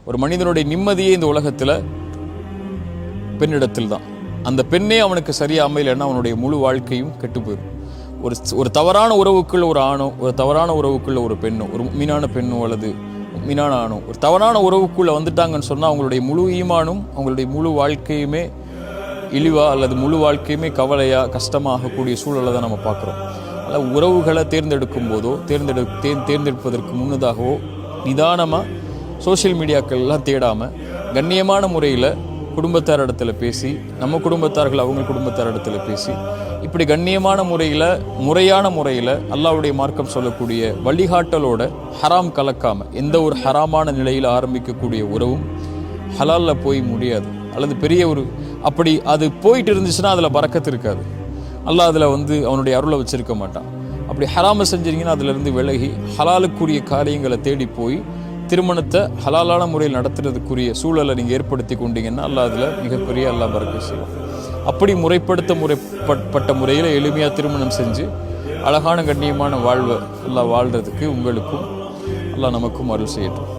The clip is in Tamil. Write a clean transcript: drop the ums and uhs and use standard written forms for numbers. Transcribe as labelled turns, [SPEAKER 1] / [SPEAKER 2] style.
[SPEAKER 1] ஒரு மனிதனுடைய நிம்மதியே இந்த உலகத்தில் பெண்ணிடத்தில் தான். அந்த பெண்ணே அவனுக்கு சரியாக அமையலைன்னா அவனுடைய முழு வாழ்க்கையும் கெட்டு போயிடும். ஒரு தவறான உறவுக்குள்ள ஒரு ஆணோ, ஒரு தவறான உறவுக்குள்ள ஒரு பெண்ணோ, ஒரு மீனான பெண்ணோ அல்லது மீனான ஆணோ ஒரு தவறான உறவுக்குள்ளே வந்துட்டாங்கன்னு சொன்னால் அவங்களுடைய முழு ஈமானும் அவங்களுடைய முழு வாழ்க்கையுமே இழிவா அல்லது முழு வாழ்க்கையுமே கவலையாக கஷ்டமாகக்கூடிய சூழலை தான் நம்ம பார்க்குறோம். அதில் உறவுகளை தேர்ந்தெடுக்கும் போதோ தேர்ந்தெடுப்பதற்கு முன்னதாகவோ நிதானமாக சோஷியல் மீடியாக்கள்லாம் தேடாமல் கண்ணியமான முறையில் குடும்பத்தார் இடத்துல பேசி, நம்ம குடும்பத்தார்கள் அவங்க குடும்பத்தார் இடத்துல பேசி, இப்படி கண்ணியமான முறையில் முறையான முறையில் அல்லாஹ்வுடைய மார்க்கம் சொல்லக்கூடிய வழிகாட்டலோட ஹராம் கலக்காமல் எந்த ஒரு ஹராமான நிலையில் ஆரம்பிக்கக்கூடிய உறவும் ஹலாலில் போய் முடியாது. அல்லது பெரிய ஒரு அப்படி அது போயிட்டு இருந்துச்சுன்னா அதில் பரக்கத்து இருக்காது. அல்லாஹ் அதில் அவனுடைய அருளை வச்சிருக்க மாட்டான். அப்படி ஹராமை செஞ்சீங்கன்னா அதிலிருந்து விலகி ஹலாலுக்குரிய காரியங்களை தேடி போய் திருமணத்தை ஹலாலான முறையில் நடத்துறதுக்குரிய சூழலை நீங்கள் ஏற்படுத்தி கொண்டீங்கன்னா அல்லாஹ் அதில் மிகப்பெரிய அல்லாஹ் பரக்கத் செய்வான். அப்படி முறைப்பட்ட முறையில் எளிமையாக திருமணம் செஞ்சு அழகான கண்ணியமான வாழ்வை அல்லாஹ் வாழ்கிறதுக்கு உங்களுக்கும் அல்லாஹ் நமக்கும் அருள் செய்யட்டும்.